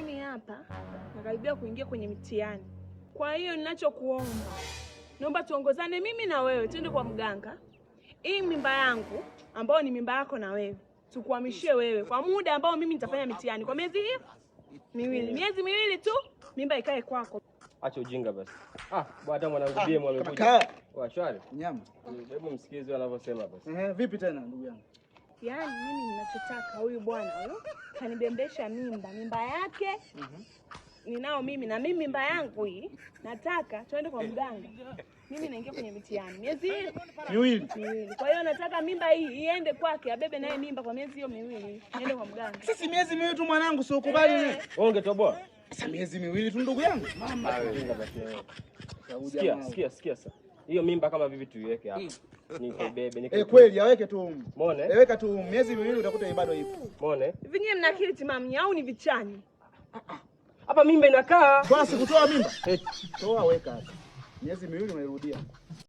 Mimi hapa nakaribia kuingia kwenye mitihani. Kwa hiyo ninachokuomba, naomba tuongozane mimi na wewe twende kwa mganga. Hii mimba yangu ambayo ni mimba yako na wewe, tukuhamishie wewe kwa muda ambao mimi nitafanya mitihani kwa miezi miwili. Miezi miwili tu mimba ikae kwako. Acha ujinga basi. Bwana mwanangu BM amekuja. Shwari. Nyama. Hebu msikize anavyosema basi. Vipi tena ndugu yangu? Yaani mimi ninachotaka huyu bwana huyo kanibembesha mimba yake. Ninao mimi na mimi mimba yangu hii nataka twende kwa mganga. Mimi naingia kwenye mitihani miezi miwili. Kwa hiyo nataka mimba hii iende kwake, abebe naye mimba kwa miezi hiyo miwili. Niende kwa mganga. Sisi miezi miwili tu mwanangu, sio ukubali wewe. Wewe ungetoboa? Sasa miezi miwili tu ndugu yangu. Sikia sasa. Hiyo mimba kama vipi tuiweke hapa? Nikibebe. Kweli aweke tu huko. Muone? Weka tu miezi miwili utakuta bado ipo. Muone? Hivi nyinyi mna akili timamu au ni vichani? Hapa mimba inakaa. Basi kutoa mimba. Toa weka hapa. Miezi miwili unairudia.